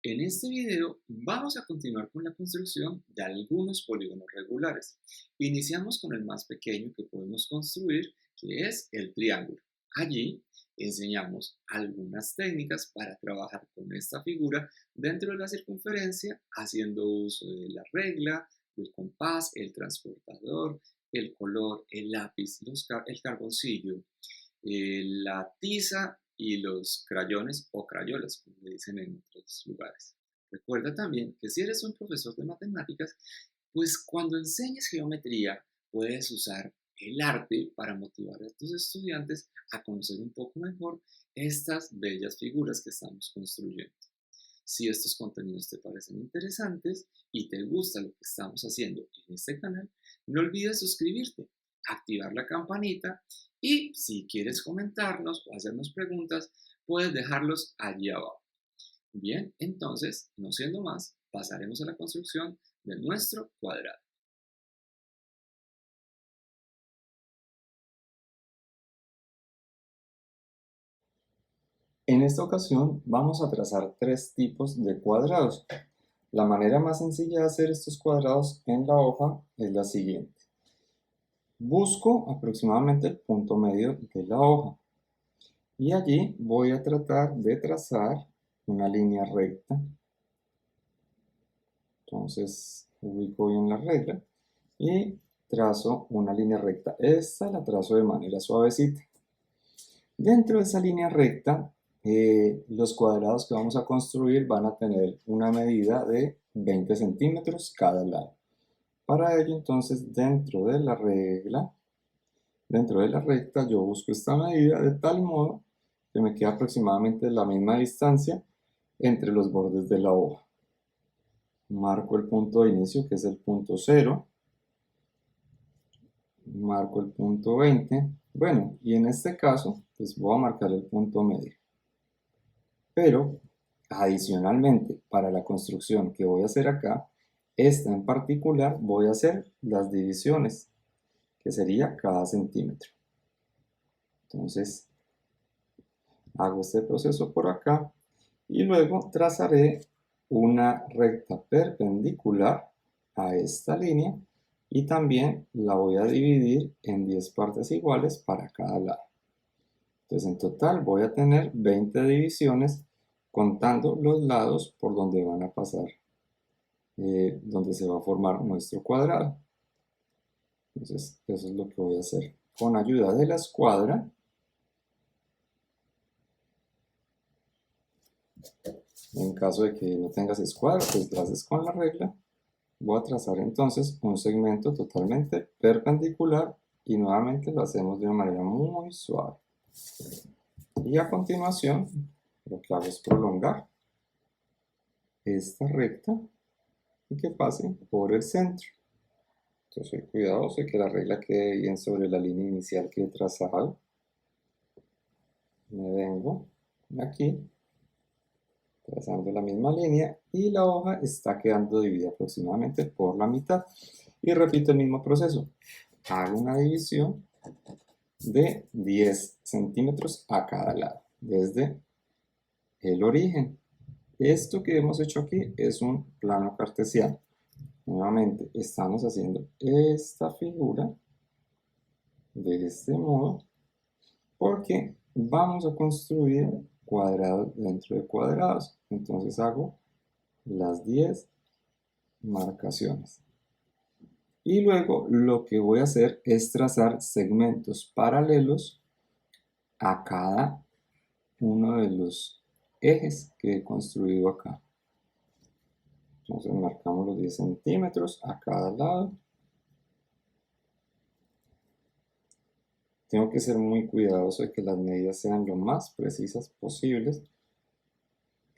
En este video vamos a continuar con la construcción de algunos polígonos regulares. Iniciamos con el más pequeño que podemos construir, que es el triángulo. Allí enseñamos algunas técnicas para trabajar con esta figura dentro de la circunferencia, haciendo uso de la regla, el compás, el transportador, el color, el lápiz, el carboncillo, la tiza y los crayones o crayolas, como le dicen en otros lugares. Recuerda también que si eres un profesor de matemáticas, pues cuando enseñes geometría puedes usar el arte para motivar a tus estudiantes a conocer un poco mejor estas bellas figuras que estamos construyendo. Si estos contenidos te parecen interesantes y te gusta lo que estamos haciendo en este canal, no olvides suscribirte, activar la campanita y si quieres comentarnos o hacernos preguntas, puedes dejarlos allí abajo. Bien, entonces, no siendo más, pasaremos a la construcción de nuestro cuadrado. En esta ocasión vamos a trazar tres tipos de cuadrados. La manera más sencilla de hacer estos cuadrados en la hoja es la siguiente. Busco aproximadamente el punto medio de la hoja y allí voy a tratar de trazar una línea recta. Entonces ubico bien la regla y trazo una línea recta. Esta la trazo de manera suavecita. Dentro de esa línea recta, los cuadrados que vamos a construir van a tener una medida de 20 centímetros cada lado. Para ello, entonces, dentro de la recta, yo busco esta medida de tal modo que me quede aproximadamente la misma distancia entre los bordes de la hoja. Marco el punto de inicio, que es el punto 0. Marco el punto 20. Bueno, y en este caso, pues voy a marcar el punto medio. Pero, adicionalmente, para la construcción que voy a hacer acá, esta en particular, voy a hacer las divisiones, que sería cada centímetro. Entonces, hago este proceso por acá y luego trazaré una recta perpendicular a esta línea y también la voy a dividir en 10 partes iguales para cada lado. Entonces en total voy a tener 20 divisiones contando los lados por donde van a pasar, donde se va a formar nuestro cuadrado. Entonces eso es lo que voy a hacer. Con ayuda de la escuadra, en caso de que no tengas escuadra, pues lo haces con la regla. Voy a trazar entonces un segmento totalmente perpendicular y nuevamente lo hacemos de una manera muy suave. Y a continuación, lo que hago es prolongar esta recta y que pase por el centro. Entonces soy cuidadoso de que la regla quede bien sobre la línea inicial que he trazado. Me vengo aquí, trazando la misma línea y la hoja está quedando dividida aproximadamente por la mitad. Y repito el mismo proceso. Hago una división de 10 centímetros a cada lado, desde el origen. Esto que hemos hecho aquí es un plano cartesiano. Nuevamente estamos haciendo esta figura de este modo porque vamos a construir cuadrados dentro de cuadrados. Entonces hago las 10 marcaciones. Y luego lo que voy a hacer es trazar segmentos paralelos a cada uno de los ejes que he construido acá. Entonces marcamos los 10 centímetros a cada lado. Tengo que ser muy cuidadoso de que las medidas sean lo más precisas posibles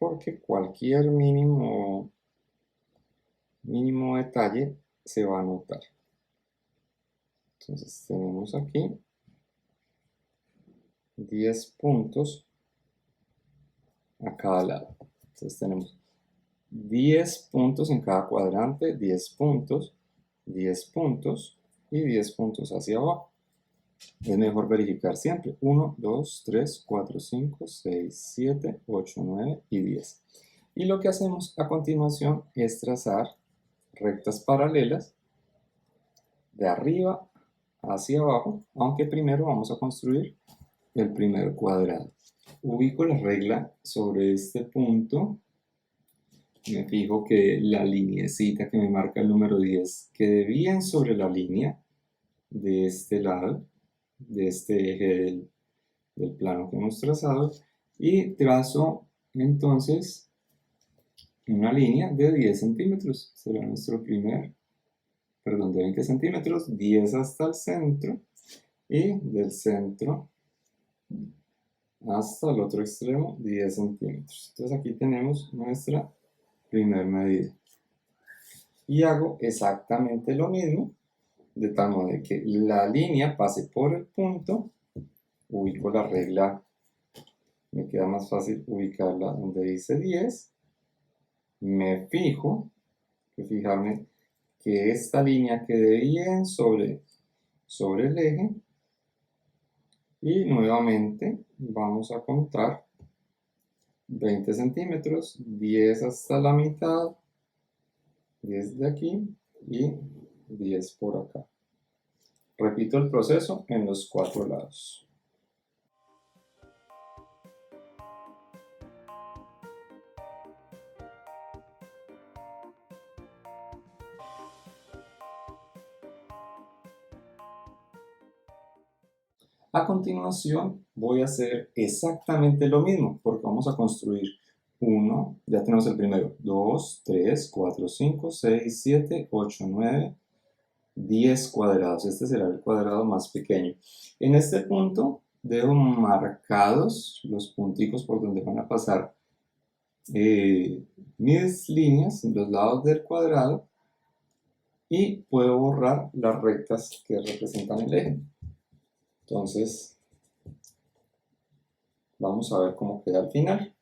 porque cualquier mínimo detalle se va a notar. Entonces tenemos aquí 10 puntos a cada lado. Entonces tenemos 10 puntos en cada cuadrante, 10 puntos, 10 puntos y 10 puntos hacia abajo. Es mejor verificar siempre 1, 2, 3, 4, 5, 6, 7, 8, 9 y 10. Y lo que hacemos a continuación es trazar rectas paralelas de arriba hacia abajo, aunque primero vamos a construir el primer cuadrado. Ubico la regla sobre este punto, me fijo que la lineecita que me marca el número 10 quede bien sobre la línea de este lado, de este eje del plano que hemos trazado, y trazo entonces una línea de 10 centímetros, será nuestro primer, perdón, de 20 centímetros, 10 hasta el centro, y del centro hasta el otro extremo 10 centímetros. Entonces aquí tenemos nuestra primera medida. Y hago exactamente lo mismo, de tal modo que la línea pase por el punto, ubico la regla, me queda más fácil ubicarla donde dice 10, me fijo, fijarme que esta línea quede bien sobre el eje, y nuevamente vamos a contar 20 centímetros, 10 hasta la mitad, 10 de aquí y 10 por acá. Repito el proceso en los 4 lados. A continuación voy a hacer exactamente lo mismo, porque vamos a construir 1, ya tenemos el primero, 2, 3, 4, 5, 6, 7, 8, 9, 10 cuadrados. Este será el cuadrado más pequeño. En este punto dejo marcados los punticos por donde van a pasar mis líneas en los lados del cuadrado, y puedo borrar las rectas que representan el eje. Entonces, vamos a ver cómo queda al final.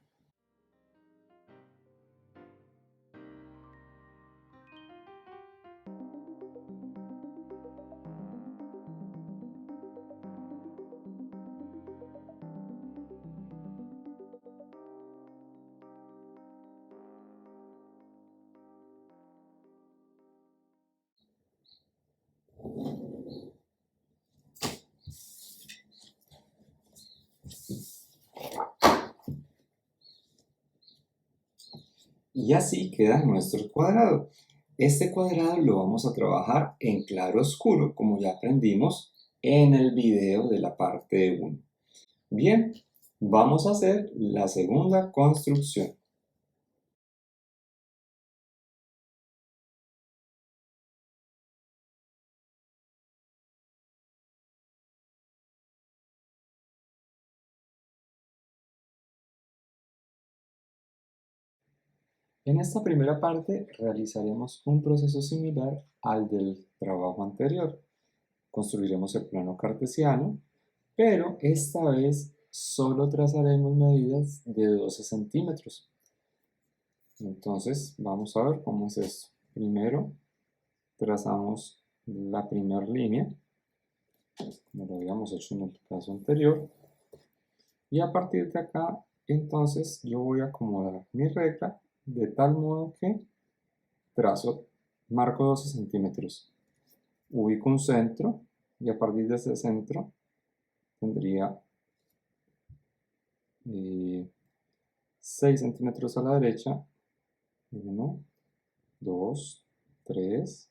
Y así queda nuestro cuadrado. Este cuadrado lo vamos a trabajar en claro oscuro, como ya aprendimos en el video de la parte 1. Bien, vamos a hacer la segunda construcción. En esta primera parte realizaremos un proceso similar al del trabajo anterior. Construiremos el plano cartesiano, pero esta vez solo trazaremos medidas de 12 centímetros. Entonces vamos a ver cómo es esto. Primero trazamos la primera línea, como lo habíamos hecho en el caso anterior, y a partir de acá entonces yo voy a acomodar mi regla de tal modo que marco 12 centímetros, ubico un centro, y a partir de ese centro tendría 6 centímetros a la derecha, 1, 2, 3,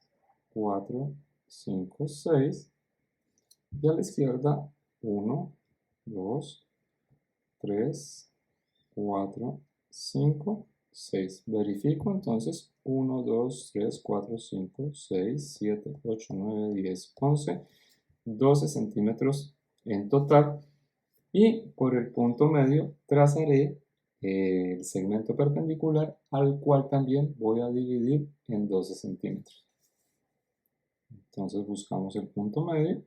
4, 5, 6, y a la izquierda 1, 2, 3, 4, 5, 6. Verifico entonces 1, 2, 3, 4, 5, 6, 7, 8, 9, 10, 11, 12 centímetros en total, y por el punto medio trazaré el segmento perpendicular, al cual también voy a dividir en 12 centímetros. Entonces buscamos el punto medio,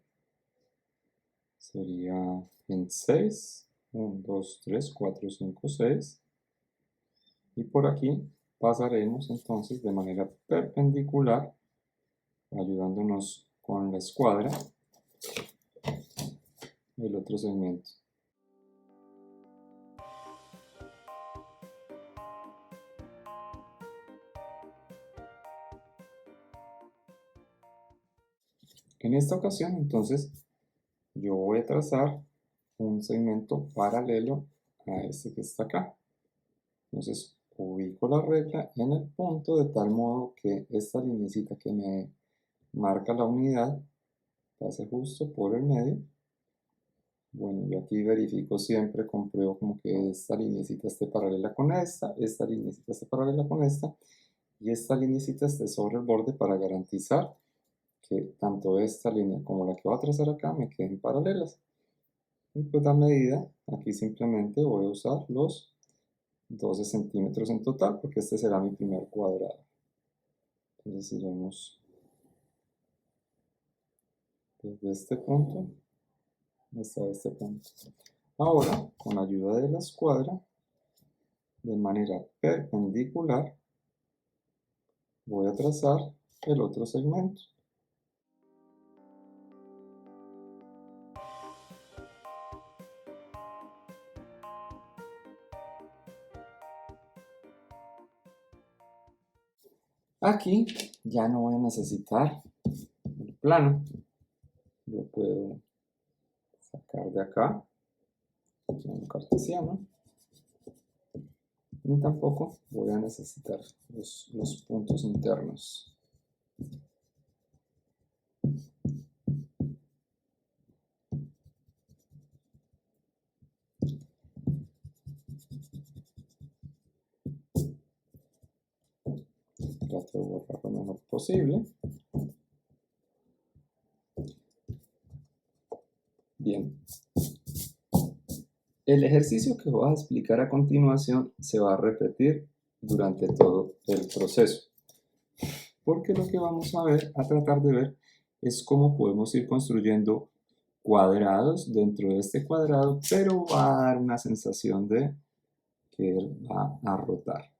sería en 6, 1, 2, 3, 4, 5, 6, y por aquí pasaremos entonces de manera perpendicular, ayudándonos con la escuadra, el otro segmento. En esta ocasión, entonces, yo voy a trazar un segmento paralelo a este que está acá. Entonces, ubico la regla en el punto de tal modo que esta linecita que me marca la unidad pase justo por el medio. Bueno, yo aquí verifico siempre, compruebo como que esta linecita esté paralela con esta linecita esté paralela con esta, y esta linecita esté sobre el borde para garantizar que tanto esta línea como la que voy a trazar acá me queden paralelas. Y pues la medida, aquí simplemente voy a usar los 12 centímetros en total, porque este será mi primer cuadrado. Entonces iremos desde este punto hasta este punto. Ahora, con ayuda de la escuadra, de manera perpendicular, voy a trazar el otro segmento. Aquí ya no voy a necesitar el plano. Lo puedo sacar de acá, plano cartesiano. Ni tampoco voy a necesitar los puntos internos. Trato de borrar lo mejor posible. Bien. El ejercicio que voy a explicar a continuación se va a repetir durante todo el proceso, porque lo que vamos a tratar de ver, es cómo podemos ir construyendo cuadrados dentro de este cuadrado, pero va a dar una sensación de que él va a rotar.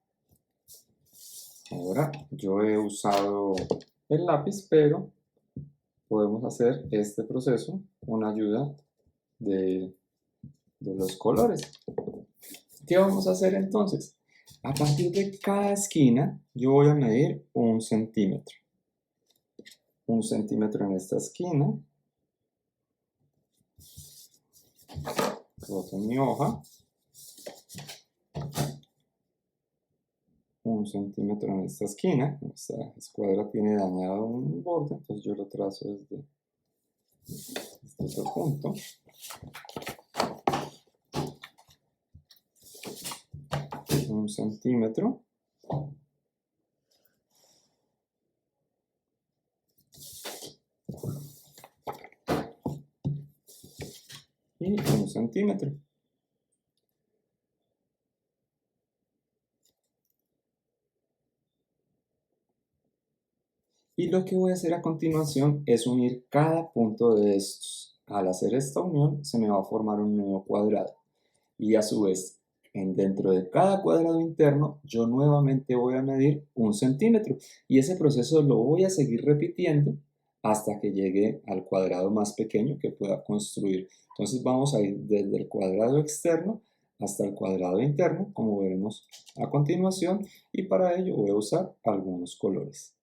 Ahora, yo he usado el lápiz, pero podemos hacer este proceso con ayuda de los colores. ¿Qué vamos a hacer entonces? A partir de cada esquina, yo voy a medir 1 centímetro. 1 centímetro en esta esquina. Roto mi hoja. 1 centímetro en esta esquina. Esta escuadra tiene dañado un borde, entonces yo lo trazo desde este punto. Un centímetro. Y 1 centímetro. Y lo que voy a hacer a continuación es unir cada punto de estos. Al hacer esta unión se me va a formar un nuevo cuadrado. Y a su vez, dentro de cada cuadrado interno, yo nuevamente voy a medir 1 centímetro. Y ese proceso lo voy a seguir repitiendo hasta que llegue al cuadrado más pequeño que pueda construir. Entonces vamos a ir desde el cuadrado externo hasta el cuadrado interno, como veremos a continuación. Y para ello voy a usar algunos colores.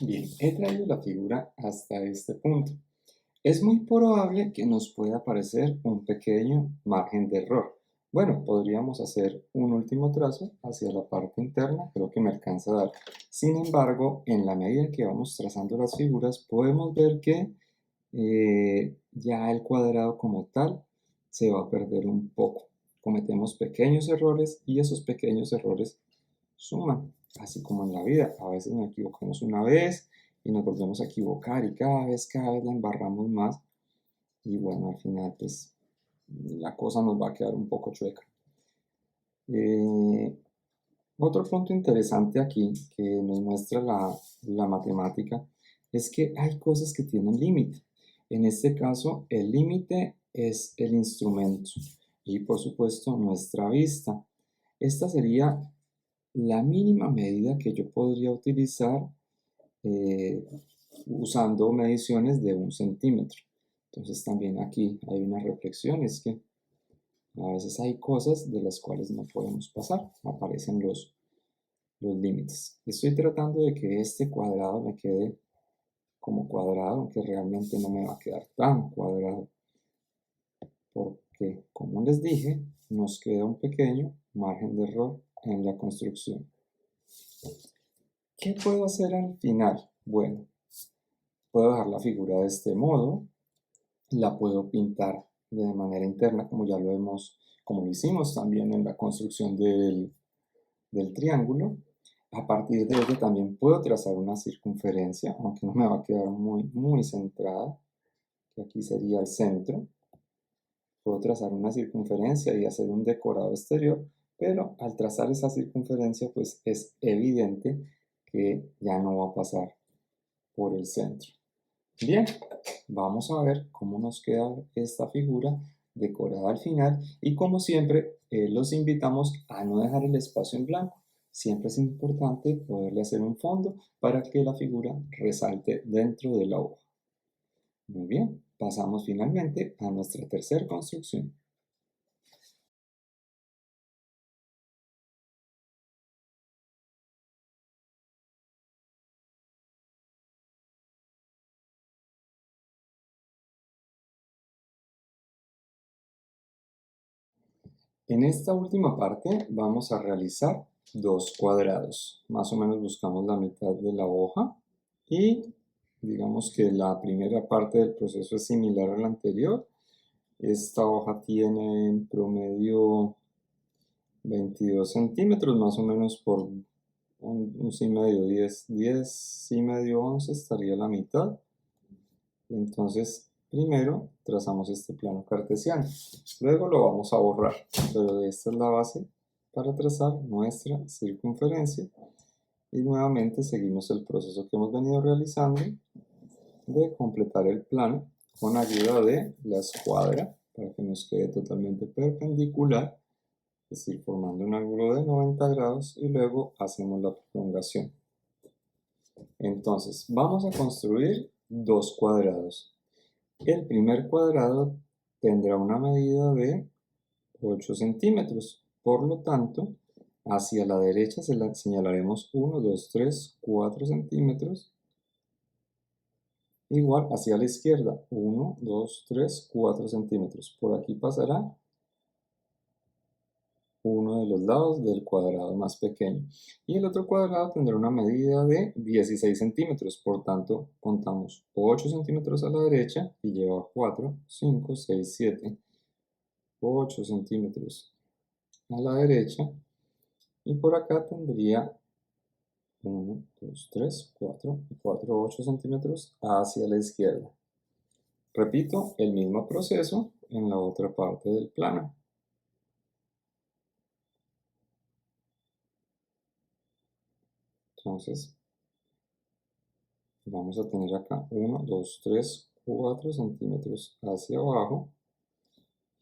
Bien, he traído la figura hasta este punto. Es muy probable que nos pueda aparecer un pequeño margen de error. Bueno, podríamos hacer un último trazo hacia la parte interna, creo que me alcanza a dar. Sin embargo, en la medida que vamos trazando las figuras, podemos ver que ya el cuadrado como tal se va a perder un poco. Cometemos pequeños errores y esos pequeños errores suman, así como en la vida. A veces nos equivocamos una vez y nos volvemos a equivocar y cada vez la embarramos más y bueno, al final pues la cosa nos va a quedar un poco chueca. Otro punto interesante aquí que nos muestra la matemática es que hay cosas que tienen límite. En este caso, el límite es el instrumento y por supuesto nuestra vista. Esta sería la mínima medida que yo podría utilizar usando mediciones de 1 centímetro. Entonces también aquí hay una reflexión, es que a veces hay cosas de las cuales no podemos pasar, aparecen los límites. Estoy tratando de que este cuadrado me quede como cuadrado, aunque realmente no me va a quedar tan cuadrado, porque como les dije, nos queda un pequeño margen de error en la construcción. ¿Qué puedo hacer al final? Bueno, puedo dejar la figura de este modo, la puedo pintar de manera interna como como lo hicimos también en la construcción del triángulo. A partir de ello también puedo trazar una circunferencia, aunque no me va a quedar muy centrada, que aquí sería el centro. Puedo trazar una circunferencia y hacer un decorado exterior, pero al trazar esa circunferencia pues es evidente que ya no va a pasar por el centro. Bien, vamos a ver cómo nos queda esta figura decorada al final y como siempre los invitamos a no dejar el espacio en blanco. Siempre es importante poderle hacer un fondo para que la figura resalte dentro de la hoja. Muy bien, pasamos finalmente a nuestra tercera construcción. En esta última parte vamos a realizar dos cuadrados. Más o menos buscamos la mitad de la hoja y digamos que la primera parte del proceso es similar a la anterior. Esta hoja tiene en promedio 22 centímetros, más o menos por un sí medio, 10 sí medio 11 estaría la mitad. Entonces, primero trazamos este plano cartesiano, luego lo vamos a borrar, pero esta es la base para trazar nuestra circunferencia y nuevamente seguimos el proceso que hemos venido realizando de completar el plano con ayuda de la escuadra para que nos quede totalmente perpendicular, es decir, formando un ángulo de 90 grados y luego hacemos la prolongación. Entonces, vamos a construir dos cuadrados. El primer cuadrado tendrá una medida de 8 centímetros, por lo tanto, hacia la derecha se la señalaremos 1, 2, 3, 4 centímetros. Igual hacia la izquierda, 1, 2, 3, 4 centímetros. Por aquí pasará uno de los lados del cuadrado más pequeño. Y el otro cuadrado tendrá una medida de 16 centímetros. Por tanto, contamos 8 centímetros a la derecha y lleva 4, 5, 6, 7, 8 centímetros a la derecha. Y por acá tendría 1, 2, 3, 4, 4, 8 centímetros hacia la izquierda. Repito el mismo proceso en la otra parte del plano. Entonces, vamos a tener acá 1, 2, 3, 4 centímetros hacia abajo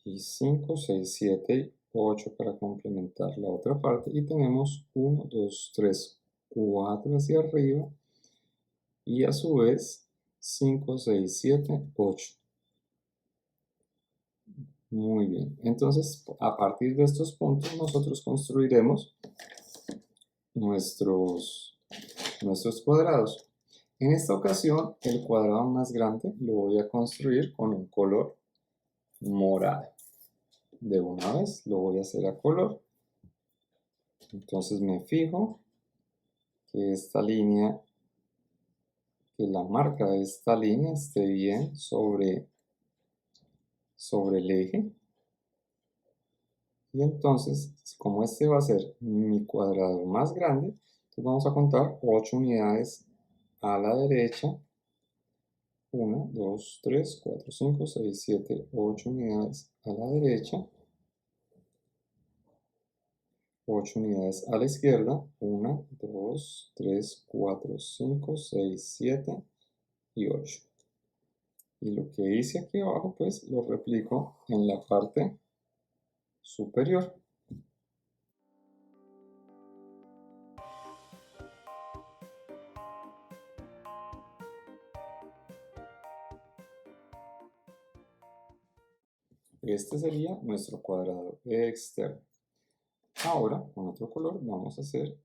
y 5, 6, 7 y 8 para complementar la otra parte. Y tenemos 1, 2, 3, 4 hacia arriba y a su vez 5, 6, 7, 8. Muy bien, entonces a partir de estos puntos nosotros construiremos nuestros cuadrados. En esta ocasión el cuadrado más grande lo voy a construir con un color morado. De una vez lo voy a hacer a color. Entonces me fijo que esta línea, que la marca de esta línea esté bien sobre el eje. Y entonces, como este va a ser mi cuadrado más grande, entonces vamos a contar 8 unidades a la derecha 1, 2, 3, 4, 5, 6, 7, 8 unidades a la derecha, 8 unidades a la izquierda, 1, 2, 3, 4, 5, 6, 7 y 8. Y lo que hice aquí abajo, pues lo replico en la parte superior. Este sería nuestro cuadrado externo. Ahora, con otro color, vamos a hacer,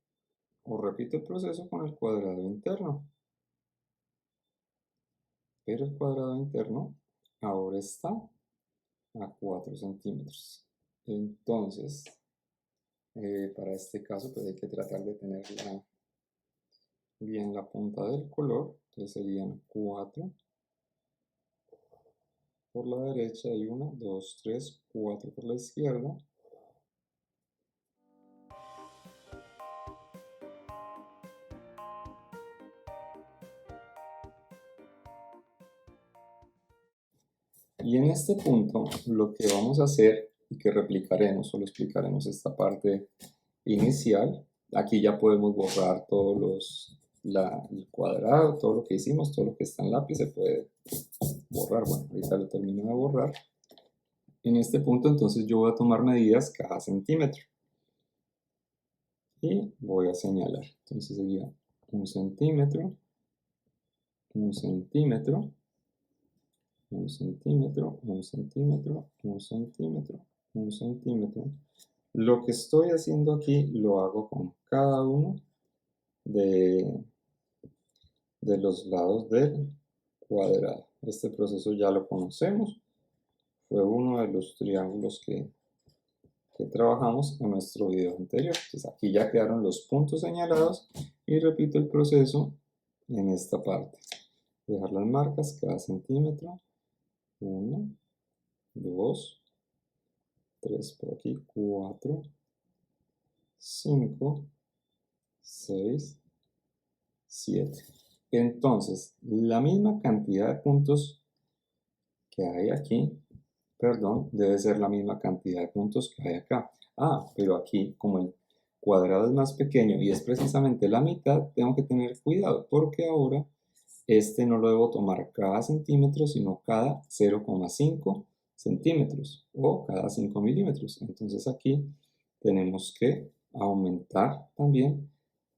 o repito el proceso con el cuadrado interno. Pero el cuadrado interno ahora está a 4 centímetros. Entonces, para este caso, pues hay que tratar de tener bien la punta del color. Entonces serían 4 por la derecha y 1, 2, 3, 4 por la izquierda. Y en este punto lo que vamos a hacer y que replicaremos o lo explicaremos esta parte inicial, aquí ya podemos borrar todos el cuadrado, todo lo que hicimos, todo lo que está en lápiz se puede borrar. Bueno, ahorita lo termino de borrar. En este punto entonces yo voy a tomar medidas cada centímetro y voy a señalar. Entonces sería 1 centímetro, 1 centímetro, 1 centímetro, 1 centímetro, 1 centímetro, 1 centímetro. Lo que estoy haciendo aquí lo hago con cada uno de los lados del cuadrado. Este proceso ya lo conocemos. Fue uno de los triángulos que trabajamos en nuestro video anterior. Entonces aquí ya quedaron los puntos señalados y repito el proceso en esta parte. Dejar las marcas cada centímetro. 1, 2, 3 por aquí, 4, 5, 6, 7. Entonces, la misma cantidad de puntos que hay aquí, perdón, debe ser la misma cantidad de puntos que hay acá. Ah, pero aquí, como el cuadrado es más pequeño y es precisamente la mitad, tengo que tener cuidado porque ahora este no lo debo tomar cada centímetro, sino cada 0,5 centímetros o cada 5 milímetros. Entonces aquí tenemos que aumentar también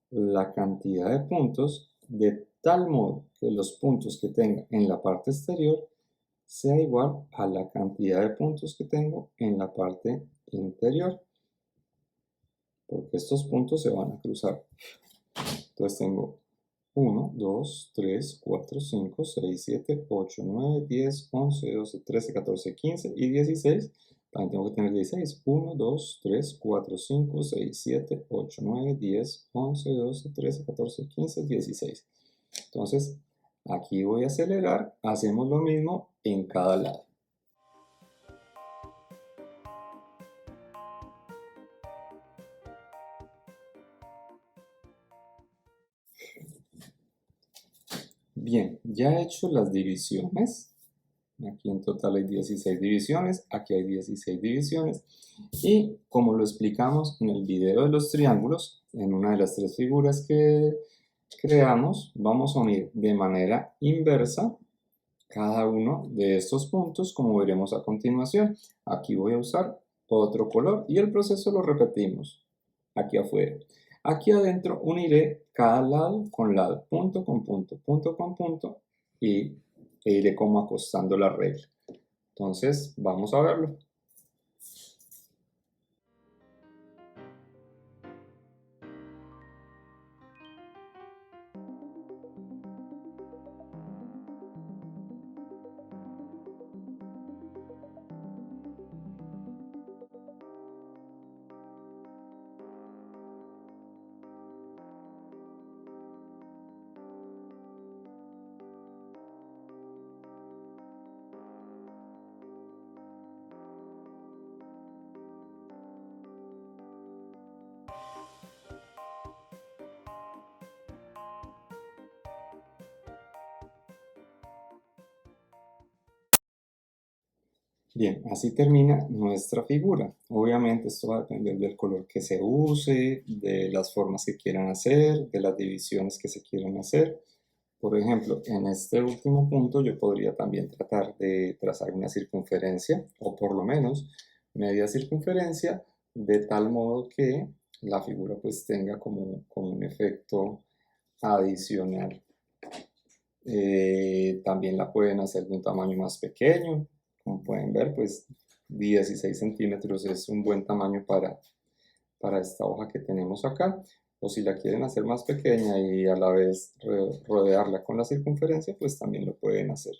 la cantidad de puntos de tal modo que los puntos que tenga en la parte exterior sea igual a la cantidad de puntos que tengo en la parte interior, porque estos puntos se van a cruzar. Entonces tengo 1, 2, 3, 4, 5, 6, 7, 8, 9, 10, 11, 12, 13, 14, 15 y 16. También tengo que tener 16. 1, 2, 3, 4, 5, 6, 7, 8, 9, 10, 11, 12, 13, 14, 15, 16. Entonces, aquí voy a acelerar. Hacemos lo mismo en cada lado. Bien, ya he hecho las divisiones. Aquí en total hay 16 divisiones, aquí hay 16 divisiones. Y como lo explicamos en el video de los triángulos, en una de las 3 figuras que creamos, vamos a unir de manera inversa cada uno de estos puntos, como veremos a continuación. Aquí voy a usar otro color y el proceso lo repetimos aquí afuera. Aquí adentro uniré cada lado con lado, punto con punto y iré como acostando la regla. Entonces, vamos a verlo. Bien, así termina nuestra figura. Obviamente esto va a depender del color que se use, de las formas que quieran hacer, de las divisiones que se quieran hacer. Por ejemplo, en este último punto yo podría también tratar de trazar una circunferencia, o por lo menos media circunferencia, de tal modo que la figura pues tenga como un efecto adicional. También la pueden hacer de un tamaño más pequeño. Como pueden ver, pues 16 centímetros es un buen tamaño para esta hoja que tenemos acá. O si la quieren hacer más pequeña y a la vez rodearla con la circunferencia, pues también lo pueden hacer.